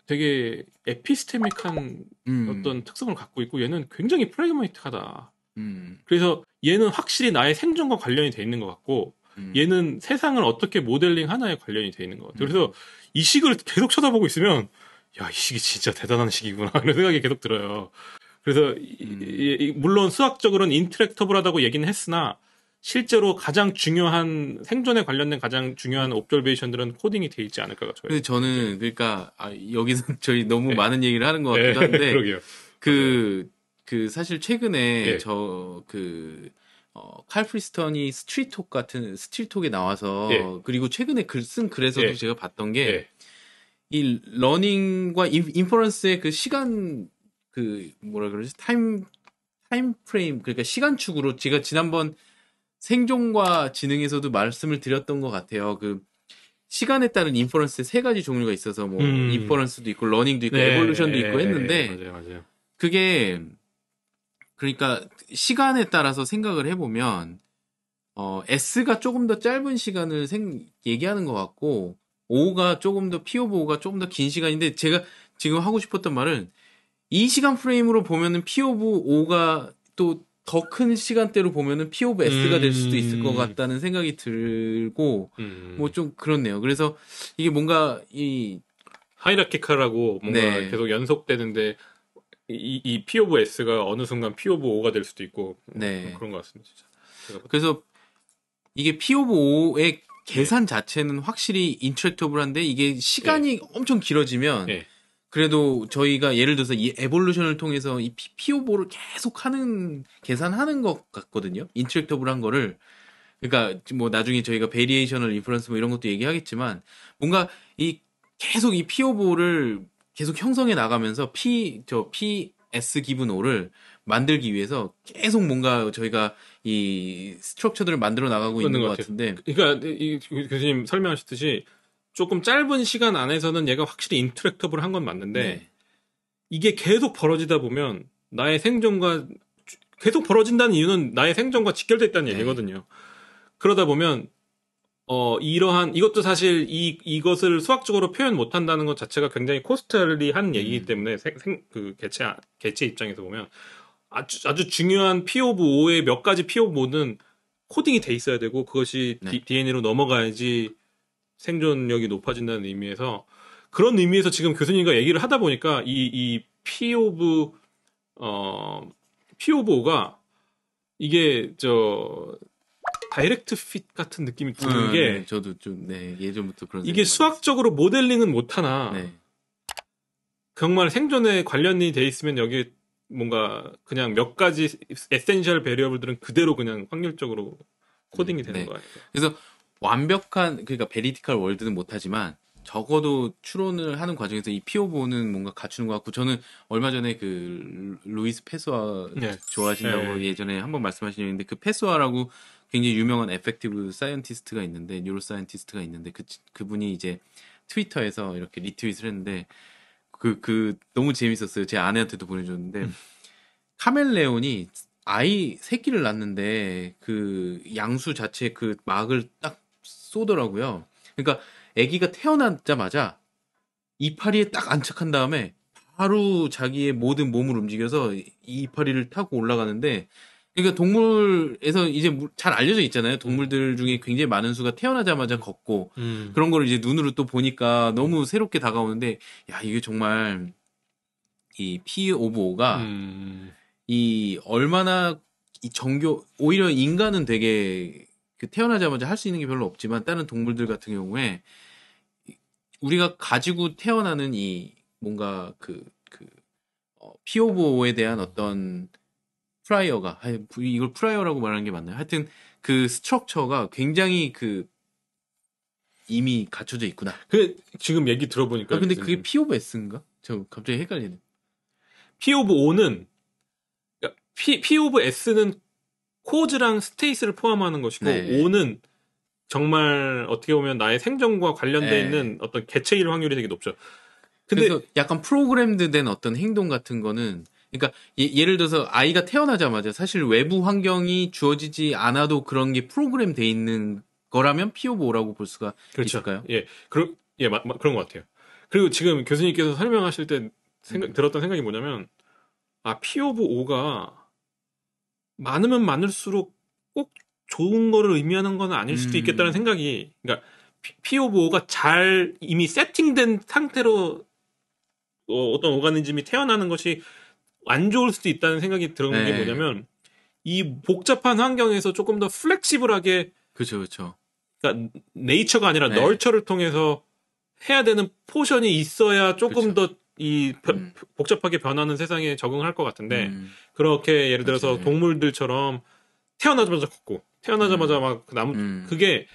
되게 에피스테믹한 어떤 특성을 갖고 있고 얘는 굉장히 프래그마틱하다. 그래서 얘는 확실히 나의 생존과 관련이 돼 있는 것 같고 얘는 세상을 어떻게 모델링 하나에 관련이 돼 있는 것 같아요. 그래서 이 식을 계속 쳐다보고 있으면 야, 이 식이 진짜 대단한 식이구나 이런 생각이 계속 들어요. 그래서 물론 수학적으로는 인터랙터블하다고 얘기는 했으나 실제로 가장 중요한 생존에 관련된 가장 중요한 옵저베이션들은 코딩이 돼 있지 않을까가 저예요. 근데 저는 그러니까 여기서 저희 너무 네. 많은 얘기를 하는 것 같기도 한데 그러게요. 그 사실 최근에 네. 칼 프리스턴이 스트리트톡에 나와서 네. 그리고 최근에 쓴 글에서도 네. 제가 봤던 게 네. 이 러닝과 인퍼런스의 그 시간 뭐라 그러지 타임 프레임 그러니까 시간축으로 제가 지난번 생존과 지능에서도 말씀을 드렸던 것 같아요. 그 시간에 따른 인퍼런스의 세 가지 종류가 있어서 뭐 인퍼런스도 있고 러닝도 있고 에볼루션도 있고 했는데 맞아요. 그게 그러니까 시간에 따라서 생각을 해보면 S가 조금 더 짧은 시간을 얘기하는 것 같고 O가 조금 더 P 오브 O가 조금 더 긴 시간인데 제가 지금 하고 싶었던 말은 이 시간 프레임으로 보면은 P 오브 O가 또 더 큰 시간대로 보면은 P 오브 S가 될 수도 있을 것 같다는 생각이 들고 뭐 좀 그렇네요. 그래서 이게 뭔가 이 하이라키칼하고 뭔가 네. 계속 연속되는데 이 P 오브 S가 어느 순간 P 오브 O가 될 수도 있고 네. 그런 것 같습니다. 진짜. 그래서 이게 P 오브 O의 계산 자체는 확실히 인터랙터블한데 이게 시간이 엄청 길어지면 그래도 저희가 예를 들어서 이 에볼루션을 통해서 이 P 오브 O를 계속 계산하는 것 같거든요. 인터랙터블한 거를. 그러니까 뭐 나중에 저희가 베리에이셔널 인퍼런스 뭐 이런 것도 얘기하겠지만 뭔가 계속 이 P 오브 O를 계속 형성해 나가면서 PS 기분 O를 만들기 위해서 계속 뭔가 저희가 이 스트럭처들을 만들어 나가고 있는 것 같은데. 그러니까 이 교수님 설명하셨듯이 조금 짧은 시간 안에서는 얘가 확실히 인터랙터블 한 건 맞는데 이게 계속 벌어지다 보면 나의 생존과 계속 벌어진다는 이유는 나의 생존과 직결돼 있다는 얘기거든요. 그러다 보면 이것도 사실 이것을 수학적으로 표현 못 한다는 것 자체가 굉장히 코스트리한 얘기이기 때문에 그 개체 입장에서 보면 아주 중요한 P 오브 O의 몇 가지 P 오브 O는 코딩이 돼 있어야 되고 그것이 DNA로 넘어가야지 생존력이 높아진다는 의미에서 그런 의미에서 지금 교수님과 얘기를 하다 보니까 이 P 오브 O가 이게 다이렉트 핏 같은 느낌이 드는 게 저도 좀 예전부터 그런 이게 수학적으로 모델링은 못하나 정말 생존에 관련이 돼 있으면 여기 뭔가 그냥 몇 가지 에센셜 베리어블들은 그대로 그냥 확률적으로 코딩이 되는 거예요. 그래서 완벽한 그러니까 베리티컬 월드는 못하지만 적어도 추론을 하는 과정에서 이 피오보는 뭔가 갖추는 것 같고 저는 얼마 전에 그 루이스 페소아 좋아하신다고 예전에 한번 말씀하신 그 페소아라고 굉장히 유명한 에펙티브 사이언티스트가 있는데 뉴로사이언티스트가 있는데 그분이 이제 트위터에서 이렇게 리트윗을 했는데 너무 재밌었어요. 제 아내한테도 보내줬는데 카멜레온이 새끼를 낳는데 그 양수 자체 그 막을 딱 쏘더라고요. 그러니까 아기가 태어나자마자 이파리에 딱 안착한 다음에 바로 자기의 모든 몸을 움직여서 이파리를 타고 올라가는데 그러니까 동물에서 이제 잘 알려져 있잖아요. 동물들 중에 굉장히 많은 수가 태어나자마자 걷고 그런 거를 이제 눈으로 또 보니까 너무 새롭게 다가오는데 야 이게 정말 이 P 오브 O가 이 얼마나 이 오히려 인간은 되게 그 태어나자마자 할 수 있는 게 별로 없지만 다른 동물들 같은 경우에 우리가 가지고 태어나는 이 뭔가 P 오브 O에 대한 어떤 프라이어가 이걸 프라이어라고 말하는 게 맞나요? 하여튼 그 스트럭처가 굉장히 이미 갖춰져 있구나. 지금 얘기 들어보니까 근데 그게 P 오브 S인가? 저 갑자기 헷갈리네. P 오브 O는 P 오브 S는 코즈랑 스테이스를 포함하는 것이고 네. O는 정말 어떻게 보면 나의 생존과 관련돼 네. 있는 어떤 개체일 확률이 되게 높죠. 근데 그래서 약간 프로그램드된 어떤 행동 같은 거는 그러니까 예를 들어서 아이가 태어나자마자 사실 외부 환경이 주어지지 않아도 그런 게 프로그램 돼 있는 거라면 피오보라고 볼 수가 그렇죠. 있을까요? 예, 그런 것 같아요. 그리고 지금 교수님께서 설명하실 때 들었던 생각이 뭐냐면, P 오브 O가 많으면 많을수록 꼭 좋은 거를 의미하는 건 아닐 수도 있겠다는 생각이, 그러니까 P 오브 O가 잘 이미 세팅된 상태로 어떤 오가니즘이 태어나는 것이 안 좋을 수도 있다는 생각이 드는 게 네. 뭐냐면, 이 복잡한 환경에서 조금 더 플렉시블하게, 그렇죠, 그렇죠. 그러니까 네이처가 아니라 네. 널처를 통해서 해야 되는 포션이 있어야 조금 그쵸. 더 이 복잡하게 변하는 세상에 적응할 것 같은데, 음, 그렇게 예를 들어서 맞아요. 동물들처럼 태어나자마자 걷고 태어나자마자 막 그게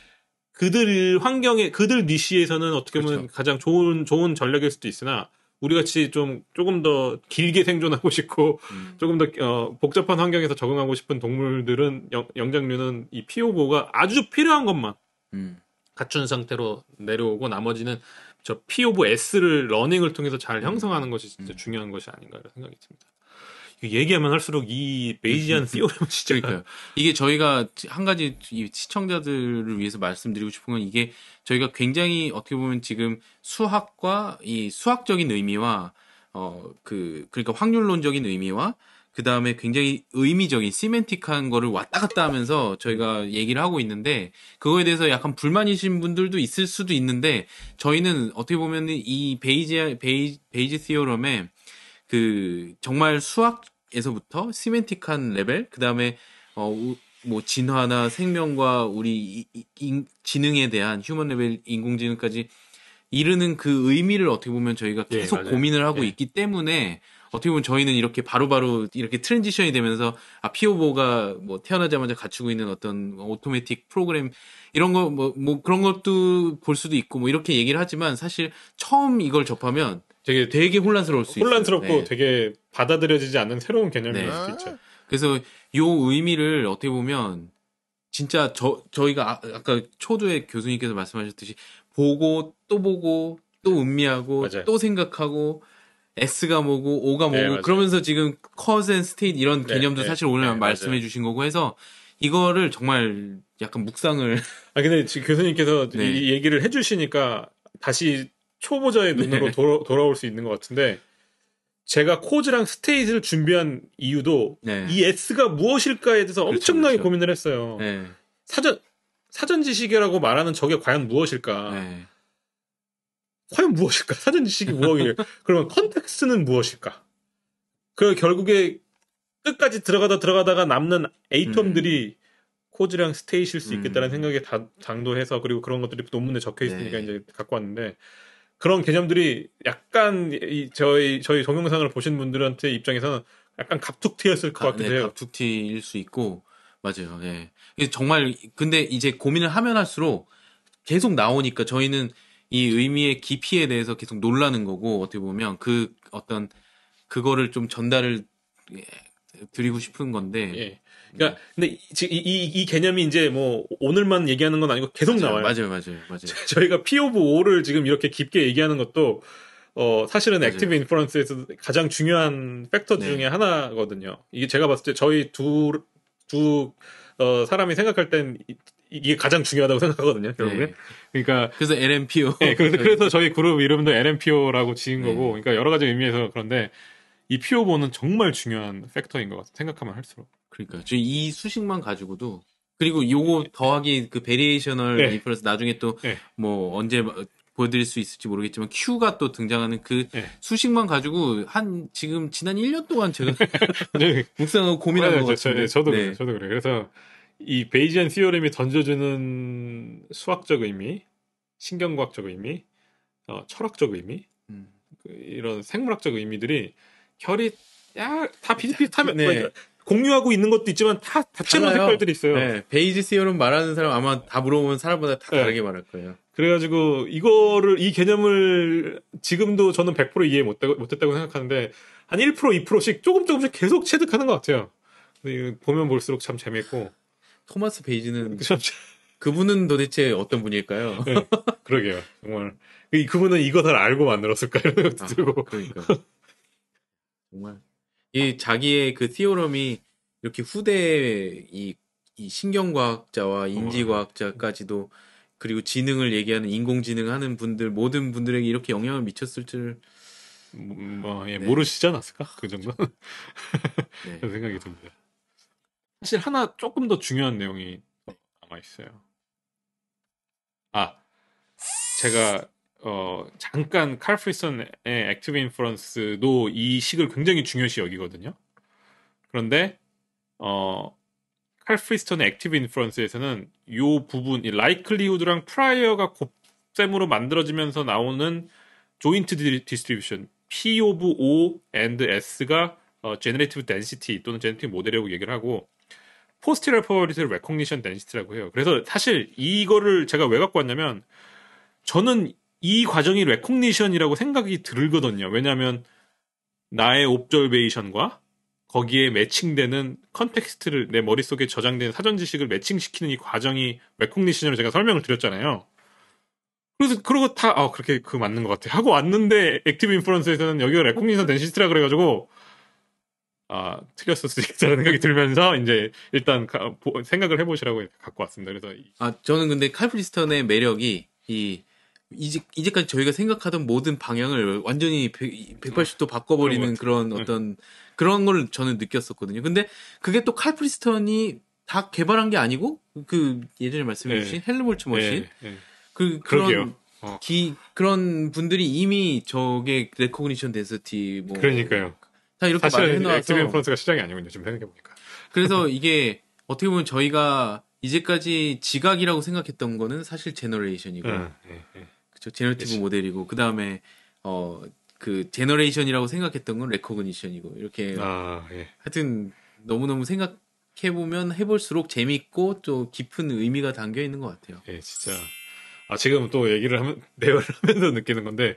그들 환경에 그들 니시에서는 어떻게 보면 그렇죠. 가장 좋은 전략일 수도 있으나, 우리 같이 좀 조금 더 길게 생존하고 싶고 조금 더 복잡한 환경에서 적응하고 싶은 동물들은 영장류는 이 피오보가 아주 필요한 것만 갖춘 상태로 내려오고, 나머지는 저 P 오브 S를 러닝을 통해서 잘 형성하는 것이 진짜 중요한 것이 아닌가 이런 생각이 듭니다. 이거 얘기하면 할수록 이 베이지안 시오렘은 진짜 그러니까요. 이게 저희가 한 가지 이 시청자들을 위해서 말씀드리고 싶은 건 이게 저희가 굉장히 어떻게 보면 지금 수학과 이 수학적인 의미와 그러니까 확률론적인 의미와 그 다음에 굉장히 의미적인 시멘틱한 거를 왔다 갔다 하면서 저희가 얘기를 하고 있는데, 그거에 대해서 약간 불만이신 분들도 있을 수도 있는데, 저희는 어떻게 보면 이 베이지 시오럼에 그 정말 수학에서부터 시멘틱한 레벨, 그 다음에 뭐 진화나 생명과 우리 지능에 대한 휴먼 레벨 인공지능까지 이르는 그 의미를 어떻게 보면 저희가 계속 맞아요. 고민을 하고 있기 때문에, 어떻게 보면 저희는 이렇게 바로바로 이렇게 트랜지션이 되면서 피오보가 뭐 태어나자마자 갖추고 있는 어떤 오토매틱 프로그램 이런 거 뭐 그런 것도 볼 수도 있고 뭐 이렇게 얘기를 하지만, 사실 처음 이걸 접하면 되게 혼란스러울 수 있어요. 혼란스럽고 네. 되게 받아들여지지 않는 새로운 개념일 네. 수도 있죠. 그래서 요 의미를 어떻게 보면 진짜 저희가 아까 초두에 교수님께서 말씀하셨듯이 보고 또 음미하고 맞아요. 또 생각하고 S가 뭐고 O가 뭐고, 맞아요. 그러면서 지금 cause and state 이런 네, 개념도 네, 사실 오늘 네, 말씀해 맞아요. 주신 거고 해서 이거를 정말 약간 묵상을 근데 지금 교수님께서 네. 이 얘기를 해주시니까 다시 초보자의 눈으로 돌아올 수 있는 것 같은데, 제가 코즈랑 스테이트를 준비한 이유도 이 S가 무엇일까에 대해서 엄청나게 그렇죠. 고민을 했어요. 네. 사전 지식이라고 말하는 저게 과연 무엇일까? 네. 과연 무엇일까? 사전 지식이 무엇이래? 그러면 컨텍스트는 무엇일까? 그 결국에 끝까지 들어가다가 남는 에이텀들이 코즈랑 스테이트일 수 있겠다는 생각에 당도해서, 그리고 그런 것들이 논문에 적혀 있으니까 이제 갖고 왔는데, 그런 개념들이 약간 저희 동영상을 보신 분들한테 입장에서는 약간 갑툭튀였을 것 같기도 해요. 갑툭튀일 수 있고, 맞아요. 예. 정말 근데 이제 고민을 하면 할수록 계속 나오니까 저희는 이 의미의 깊이에 대해서 계속 놀라는 거고, 어떻게 보면 그 어떤 그거를 좀 전달을 드리고 싶은 건데. 예. 그러니까 근데 이 개념이 이제 뭐 오늘만 얘기하는 건 아니고 계속 나와요. 맞아요. 저희가 P 오브 O를 지금 이렇게 깊게 얘기하는 것도 사실은 액티브 인퍼런스에서 가장 중요한 팩터 중에 하나거든요. 이게 제가 봤을 때 저희 두 사람이 생각할 땐 이게 가장 중요하다고 생각하거든요, 결국에. 그러니까 그래서 LMPO. 네, 그래서 저희 그룹 이름도 LMPO라고 지은 거고, 그러니까 여러 가지 의미에서. 그런데 이 PO4는 정말 중요한 팩터인 것 같아요. 생각하면 할수록. 그러니까 이 수식만 가지고도, 그리고 요거 더하기 그 베리에이셔널 인퍼런스 나중에 또 뭐 언제 보여드릴 수 있을지 모르겠지만 Q가 또 등장하는 그 수식만 가지고 지금 지난 1년 동안 제가 묵상하고 고민한 것 같은데. 저도 그래요. 그래서 이 베이지안 시오렘이 던져주는 수학적 의미, 신경과학적 의미, 철학적 의미, 이런 생물학적 의미들이 결이 다 비슷비슷하면 공유하고 있는 것도 있지만 다 다채로운 색깔들이 있어요. 네, 베이지 시오렘 말하는 사람 아마 다 물어보면 사람마다 다 다르게 말할 거예요. 그래가지고 이 개념을 지금도 저는 100% 이해 못했다고 생각하는데, 한 1%, 2%씩 조금씩 계속 체득하는 것 같아요. 근데 이거 보면 볼수록 참 재밌고. 토마스 베이지는 참, 그분은 도대체 어떤 분일까요? 네, 그러게요. 정말 그분은 이거 다 알고 만들었을까 이런 생각도 들고. 그러니까 정말 이 자기의 그 티오럼이 이렇게 후대 이 신경과학자와 인지과학자까지도 그리고 지능을 얘기하는 인공지능 하는 분들 모든 분들에게 이렇게 영향을 미쳤을 줄 예, 네. 모르시지 않았을까? 그 정도? 네. 그런 생각이 듭니다. 사실 하나 조금 더 중요한 내용이 남아 있어요. 아, 제가 잠깐 칼 프리슨의 액티브 인퍼런스도 이 식을 굉장히 중요시 여기거든요. 그런데 칼 프리스턴의 액티브 인퍼런스에서는 이 부분, 이 라이클리후드랑 프라이어가 곱셈으로 만들어지면서 나오는 조인트 디스트리뷰션 P 오브 O and S가 제너레이티브 덴시티 또는 제너레이티브 모델이라고 얘기를 하고 포스티럴 프로버비리티를 레코그니션 덴시티라고 해요. 그래서 사실 이거를 제가 왜 갖고 왔냐면 저는 이 과정이 레코그니션이라고 생각이 들거든요. 왜냐하면 나의 옵저베이션과 거기에 매칭되는 컨텍스트를 내 머릿속에 저장된 사전 지식을 매칭시키는 이 과정이 레코그니션으로 제가 설명을 드렸잖아요. 그래서 그러고 다 그렇게 그 맞는 것 같아 하고 왔는데 액티브 인퍼런스에서는 여기가 레코그니션 덴시티라 그래가지고 틀렸을 수 있다는 생각이 들면서 이제 일단 생각을 해보시라고 갖고 왔습니다. 그래서 저는 근데 칼 프리스턴의 매력이 이제까지 저희가 생각하던 모든 방향을 완전히 180도 바꿔버리는 그런 어떤 그런 걸 저는 느꼈었거든요. 근데 그게 또 칼 프리스턴이 다 개발한 게 아니고 그 예전에 말씀해주신 헬무트 머신 그런 그런 분들이 이미 저게 레코그니션 덴시티 뭐 그러니까요. 다 이렇게 말을 해놔서 액티브 인퍼런스가 시작이 아니군요. 지금 생각해보니까. 그래서 이게 어떻게 보면 저희가 이제까지 지각이라고 생각했던 거는 사실 제너레이션이고 그쵸 제너레이티브 모델이고 그 다음에 그 제너레이션이라고 생각했던 건 레코그니션이고 이렇게 하여튼 너무너무 생각해보면 해볼수록 재밌고 또 깊은 의미가 담겨 있는 것 같아요. 예, 진짜. 지금 또 얘기를 대화를 하면서 느끼는 건데,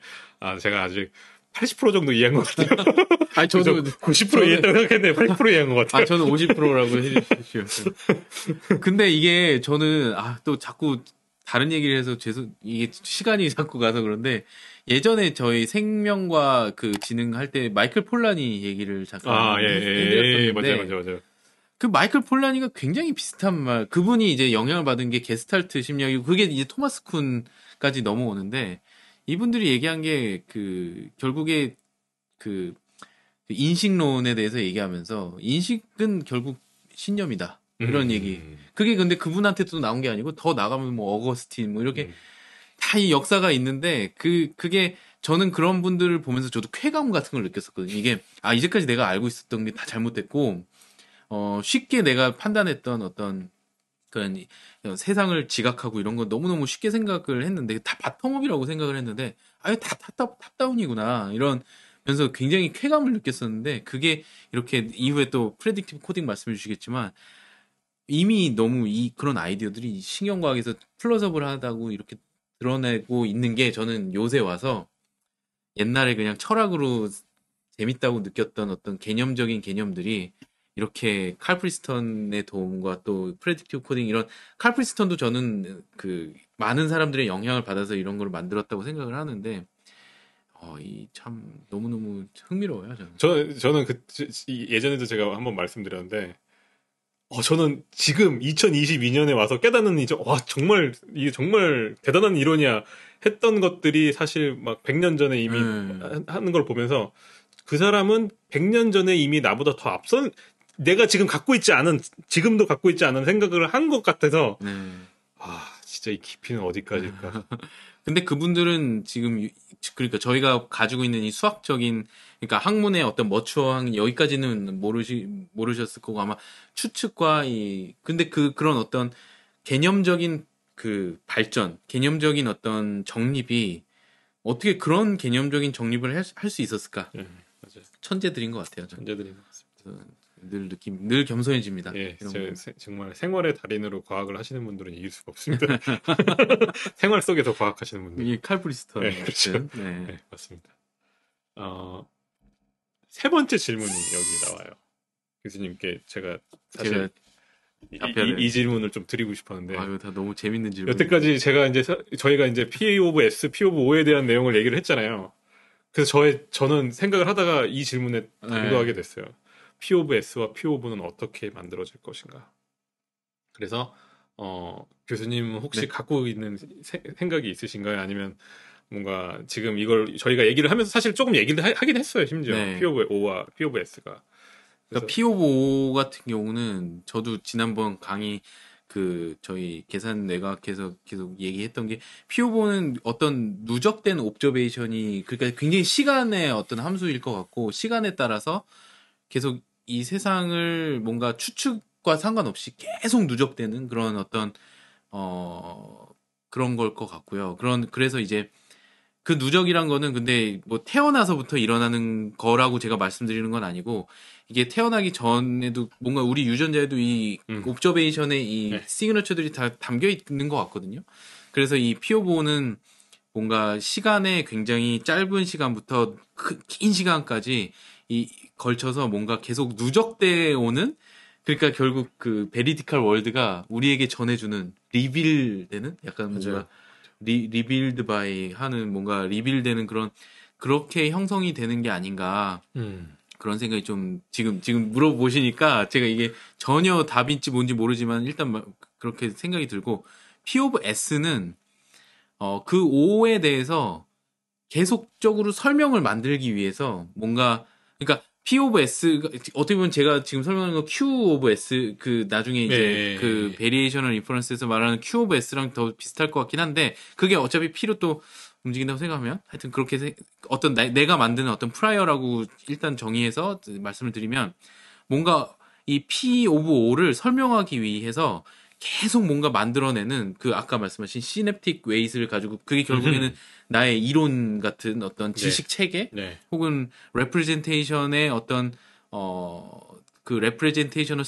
제가 아직 80% 정도 이해한 것 같아요. 저는 90% 이해했다고 생각했는데 80% 이해한 것 같아요. 저는 50%라고 해주십시오. 근데 이게 저는 또 자꾸 다른 얘기를 해서 이게 시간이 자꾸 가서 그런데 예전에 저희 생명과 그 지능 할 때 마이클 폴라니 얘기를 잠깐 해드렸었는데 맞아요. 그 마이클 폴라니가 굉장히 비슷한 말 그분이 이제 영향을 받은 게 게스탈트 심리학이고 그게 이제 토마스 쿤까지 넘어오는데 이분들이 얘기한 게 결국에 인식론에 대해서 얘기하면서 인식은 결국 신념이다. 이런 얘기. 그게 근데 그분한테도 나온 게 아니고 더 나가면 뭐 어거스틴 뭐 이렇게 다 이 역사가 있는데 그게 저는 그런 분들을 보면서 저도 쾌감 같은 걸 느꼈었거든요. 이게 이제까지 내가 알고 있었던 게 다 잘못됐고 쉽게 내가 판단했던 어떤 그런 세상을 지각하고 이런 거 너무너무 쉽게 생각을 했는데 다 바텀업이라고 생각을 했는데 다 탑다운이구나 이러면서 굉장히 쾌감을 느꼈었는데 그게 이렇게 이후에 또 프레딕티브 코딩 말씀해 주시겠지만 이미 너무 그런 아이디어들이 신경과학에서 플러스업을 하다고 이렇게 드러내고 있는 게 저는 요새 와서 옛날에 그냥 철학으로 재밌다고 느꼈던 어떤 개념적인 개념들이 이렇게 칼 프리스턴의 도움과 또 프레딕티브 코딩 이런 칼 프리스턴도 저는 많은 사람들의 영향을 받아서 이런 걸 만들었다고 생각을 하는데 이 참 너무너무 흥미로워요 저는 예전에도 제가 한번 말씀드렸는데 저는 지금 2022년에 와서 깨닫는 정말 이게 정말 대단한 이론이야 했던 것들이 사실 막 100년 전에 이미 하는 걸 보면서 그 사람은 100년 전에 이미 나보다 더 앞선 내가 지금도 갖고 있지 않은 생각을 한 것 같아서 진짜 이 깊이는 어디까지일까. 근데 그분들은 지금 그러니까 저희가 가지고 있는 이 수학적인 그러니까 학문의 어떤 머추어한 여기까지는 모르셨을 거고 아마 추측과 근데 그런 어떤 개념적인 발전, 개념적인 어떤 정립이 어떻게 그런 개념적인 정립을 할 수 있었을까? 맞아요. 천재들인 것 같아요. 천재들인 것 같습니다. 늘 겸손해집니다. 예, 정말 생활의 달인으로 과학을 하시는 분들은 이길 수가 없습니다. 생활 속에서 과학하시는 분들. 이 칼 프리스턴. 네, 그렇죠. 네, 맞습니다. 세 번째 질문이 여기 나와요. 교수님께 제가 사실 제가 답변을 이 질문을 좀 드리고 싶었는데 아유 다 너무 재밌는 질문. 여태까지 제가 이제 저희가 이제 P 오브 S, P 오브 O에 대한 내용을 얘기를 했잖아요. 그래서 저는 생각을 하다가 이 질문에 답도 하게 됐어요. P 오브 S와 P 오브는 어떻게 만들어질 것인가. 그래서 교수님 혹시 네. 갖고 있는 생각이 있으신가요? 아니면 뭔가 지금 이걸 저희가 얘기를 하면서 사실 조금 얘기를 하긴 했어요. 심지어 네. P 오브 O와 P 오브 S가. 그러니까 P 오브 O 같은 경우는 저도 지난번 강의 그 저희 계산 뇌과학에서 계속 얘기했던 게 P 오브 O는 어떤 누적된 옵저베이션이 그러니까 굉장히 시간의 어떤 함수일 것 같고 시간에 따라서 계속 이 세상을 뭔가 추측과 상관없이 계속 누적되는 그런 어떤 그런 걸 것 같고요. 그래서 이제 그 누적이란 거는 근데 뭐 태어나서부터 일어나는 거라고 제가 말씀드리는 건 아니고 이게 태어나기 전에도 뭔가 우리 유전자에도 이 옵저베이션에 이 네. 시그너처들이 다 담겨 있는 것 같거든요. 그래서 이 피오보는 뭔가 시간에 굉장히 짧은 시간부터 긴 시간까지 걸쳐서 뭔가 계속 누적돼 오는 그러니까 결국 그 베리디칼 월드가 우리에게 전해주는 리빌되는 약간 뭔가 맞아요. 리빌드 바이 하는 뭔가 리빌되는 그렇게 형성이 되는 게 아닌가 그런 생각이 좀 지금 물어보시니까 제가 이게 전혀 답인지 뭔지 모르지만 일단 그렇게 생각이 들고 P 오브 S는 그 O에 대해서 계속적으로 설명을 만들기 위해서 뭔가 그러니까 P 오브 S 어떻게 보면 제가 지금 설명하는 거 Q 오브 S 그 나중에 이제 그 베리에이셔널 인퍼런스에서 말하는 Q 오브 S랑 더 비슷할 것 같긴 한데 그게 어차피 P로 또 움직인다고 생각하면 하여튼 그렇게 어떤 내가 만드는 어떤 프라이어라고 일단 정의해서 말씀을 드리면 뭔가 이 P 오브 O를 설명하기 위해서 계속 뭔가 만들어내는 그 아까 말씀하신 시냅틱 웨이스를 가지고 그게 결국에는 나의 이론 같은 어떤 지식 체계 혹은 레프레젠테이션의 어떤 그 레프레젠테이션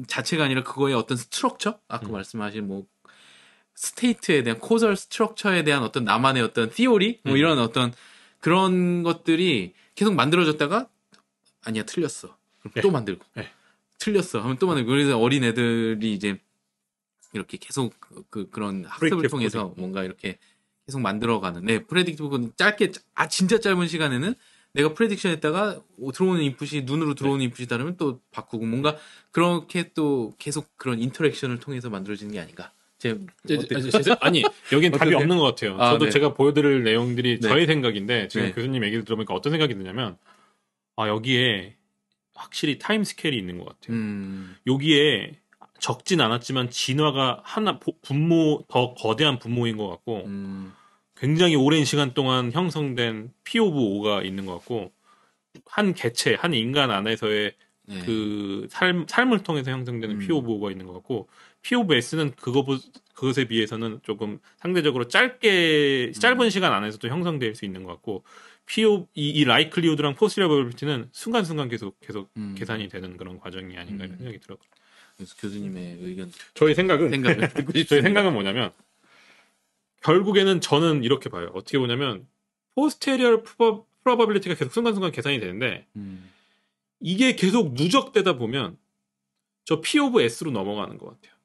자체가 아니라 그거의 어떤 스트럭처 아까 말씀하신 뭐 스테이트에 대한 코절 스트럭처에 대한 어떤 나만의 어떤 티오리 뭐 이런 어떤 그런 것들이 계속 만들어졌다가 아니야 틀렸어 또 만들고 틀렸어 하면 또 만들고 그래서 어린 애들이 이제 이렇게 계속 그런 학습을 통해서 코딩. 뭔가 이렇게 계속 만들어가는 프레딕티브 코딩 짧게 진짜 짧은 시간에는 내가 프레딕션 했다가 들어오는 인풋이 눈으로 들어오는 인풋이 다르면 또 바꾸고 뭔가 그렇게 또 계속 그런 인터랙션을 통해서 만들어지는 게 아닌가. 아니 여긴 답이 없는 것 같아요. 저도 제가 보여드릴 내용들이 저의 생각인데 지금 교수님 얘기를 들어보니까 어떤 생각이 드냐면 여기에 확실히 타임 스케일이 있는 것 같아요. 여기에 적진 않았지만 진화가 하나 더 거대한 분모인 것 같고 굉장히 오랜 시간 동안 형성된 P 오브 O가 있는 것 같고 한 개체, 한 인간 안에서의 그 삶을 통해서 형성되는 P 오브 O가 있는 것 같고 P 오브 S는 그것에 비해서는 조금 상대적으로 짧은 시간 안에서도 형성될 수 있는 것 같고 이 라이클리우드랑 포시러블리티는 순간순간 계속 계산이 되는 그런 과정이 아닌가 이런 생각이 들어요. 그래서 교수님의 의견. 저희 생각을 듣고 싶습니다. 저희 생각은 뭐냐면 결국에는 저는 이렇게 봐요. 어떻게 보냐면 포스테리얼 프로바빌리티가 계속 순간순간 계산이 되는데 이게 계속 누적되다 보면 저 P 오브 S로 넘어가는 것 같아요.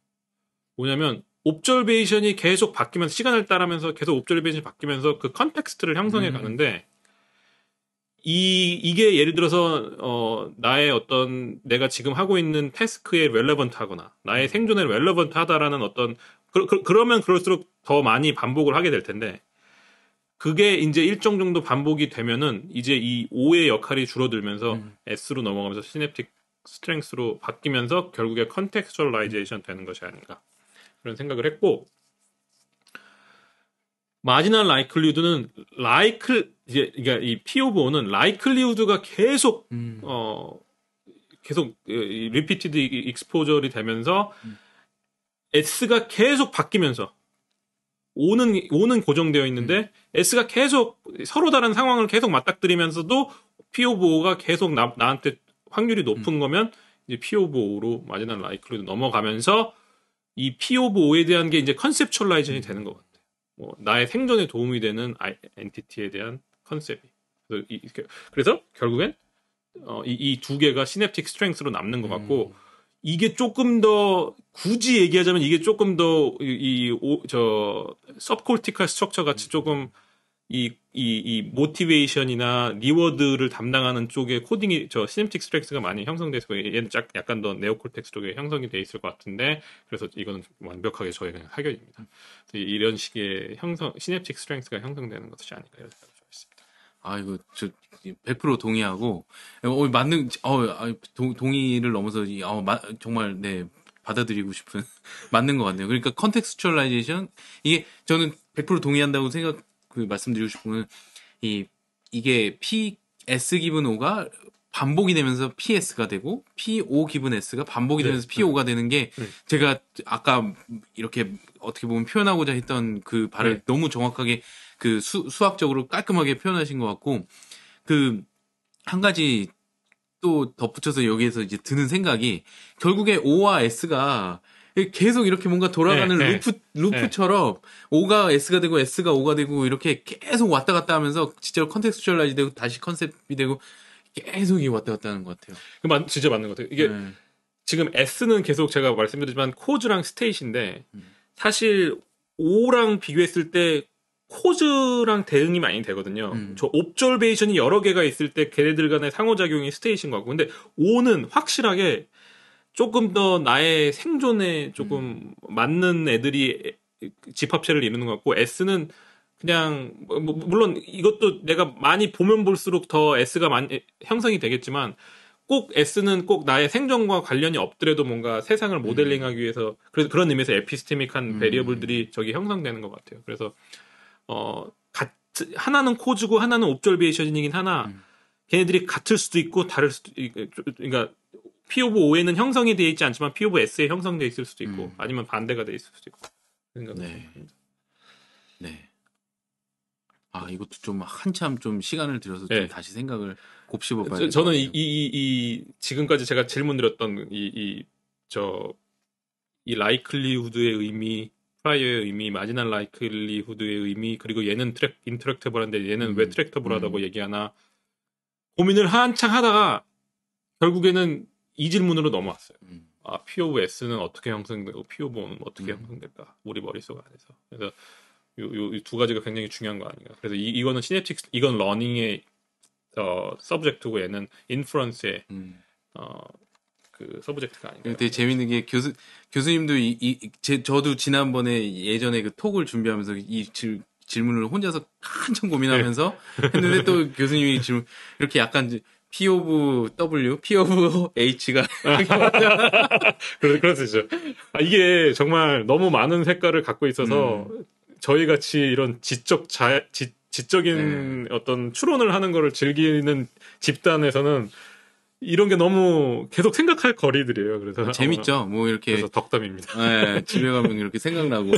뭐냐면 옵저베이션이 계속 바뀌면서 시간을 따르면서 계속 옵저베이션이 바뀌면서 그 컨텍스트를 형성해 가는데 이게 예를 들어서 나의 어떤 내가 지금 하고 있는 태스크에 렐레번트하거나 나의 생존에 렐레번트하다라는 어떤 그러면 그럴수록 더 많이 반복을 하게 될 텐데 그게 이제 일정 정도 반복이 되면은 이제 이 O의 역할이 줄어들면서 S로 넘어가면서 시냅틱 스트렝스로 바뀌면서 결국에 컨텍스츄얼라이제이션 되는 것이 아닌가 그런 생각을 했고 마지널 라이클리우드는 그러니까 이 P 오브 O는 라이클리우드가 계속 계속 리피티드 익스포저리 되면서 S가 계속 바뀌면서 O는 고정되어 있는데 S가 계속 서로 다른 상황을 계속 맞닥뜨리면서도 P 오브 O가 계속 나한테 확률이 높은 거면 이제 P 오브 O로 마지널 라이클리우드 넘어가면서 이 P 오브 O에 대한 게 이제 컨셉츄얼라이제이션이 되는 것 같아요. 뭐 나의 생존에 도움이 되는 엔티티에 대한 컨셉이. 그래서 결국엔 이 두 개가 시냅틱 스트렝스로 남는 것 같고 이게 조금 더 굳이 얘기하자면 이게 조금 더 저 서브콜티컬 스트럭처 같이 조금 이 모티베이션이나 리워드를 담당하는 쪽에 코딩이 저 시냅틱 스트렝스가 많이 형성돼 있고 얘는 약간 더 네오콜텍스 쪽에 형성이 돼 있을 것 같은데 그래서 이거는 완벽하게 저의 그냥 학연입니다. 이런 식의 시냅틱 스트렝스가 형성되는 것이 아닐까 이런 생각을 좀 했습니다. 아 이거 저 100% 동의하고 맞는 동의를 넘어서 정말 네 받아들이고 싶은 맞는 것 같네요. 그러니까 컨텍스추얼라이제이션 이게 저는 100% 동의한다고 말씀드리고 싶은 건 이게 PS 기분 O가 반복이 되면서 PS가 되고 PO 기분 S가 반복이 되면서 PO가 되는 게 제가 아까 이렇게 어떻게 보면 표현하고자 했던 그 발을 너무 정확하게 그 수학적으로 깔끔하게 표현하신 것 같고 한 가지 또 덧붙여서 여기에서 이제 드는 생각이 결국에 O와 S가 계속 이렇게 뭔가 돌아가는 루프처럼 O가 S가 되고 S가 O가 되고 이렇게 계속 왔다 갔다 하면서 진짜로 컨텍스추얼라이즈 되고 다시 컨셉이 되고 계속 이게 왔다 갔다 하는 것 같아요. 진짜 맞는 것 같아요. 이게 지금 S는 계속 제가 말씀드리지만 코즈랑 스테이트인데 사실 O랑 비교했을 때 코즈랑 대응이 많이 되거든요. 저 옵저베이션이 여러 개가 있을 때 걔네들 간의 상호작용이 스테이트인 것 같고 근데 O는 확실하게 조금 더 나의 생존에 조금 맞는 애들이 집합체를 이루는 것 같고 S는 그냥 물론 이것도 내가 많이 보면 볼수록 더 S가 많이 형성이 되겠지만 꼭 S는 꼭 나의 생존과 관련이 없더라도 뭔가 세상을 모델링하기 위해서 그래서 그런 의미에서 에피스테믹한 베리어블들이 저기 형성되는 것 같아요. 그래서 하나는 코즈고 하나는 옵저베이션이긴 하나 걔네들이 같을 수도 있고 다를 수도 그러니까 P 오브 O에는 형성이 되어 있지 않지만 P 오브 S에 형성되어 있을 수도 있고 아니면 반대가 되어 있을 수도 있고 네. 아 이것도 좀 한참 좀 시간을 들여서 좀 다시 생각을 곱씹어봐야. 저는 이 지금까지 제가 질문 드렸던 이 라이클리후드의 의미, 프라이어의 의미, 마지널 라이클리후드의 의미 그리고 얘는 인터랙터블한데 얘는 왜 트랙터블하다고 얘기하나 고민을 한창 하다가 결국에는 이 질문으로 넘어왔어요. P 오브 S는 어떻게 형성되고 P 오브 O는 어떻게 형성될까? 우리 머릿속 안에서. 그래서 이 두 가지가 굉장히 중요한 거 아닌가. 그래서 이거는 시냅틱, 이건 러닝의 서브젝트고 얘는 인프런스의 그 서브젝트가 아닌가. 되게 재밌는 게 교수님도 저도 지난번에 예전에 그 톡을 준비하면서 이 질문을 혼자서 한참 고민하면서 했는데 또 교수님이 질문 이렇게 약간 P 오브 W, P 오브 H가 그렇죠. 이게 정말 너무 많은 색깔을 갖고 있어서 저희 같이 이런 지적인 어떤 추론을 하는 거를 즐기는 집단에서는 이런 게 너무 계속 생각할 거리들이에요. 그래서 재밌죠. 뭐 이렇게 그래서 덕담입니다. 네, 집에 가면 이렇게 생각나고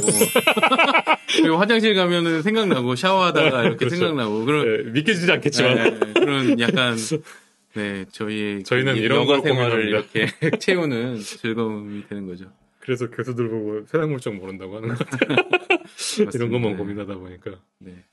그리고 화장실 가면은 생각나고 샤워하다가 이렇게 그렇죠. 생각나고 그런 믿기지 않겠지만 그런 약간 저희는 이런 여가 생활을 이렇게 채우는 즐거움이 되는 거죠. 그래서 교수들 보고 세상 물정 모른다고 하는 것 같아요. 이런 것만 고민하다 보니까. 네.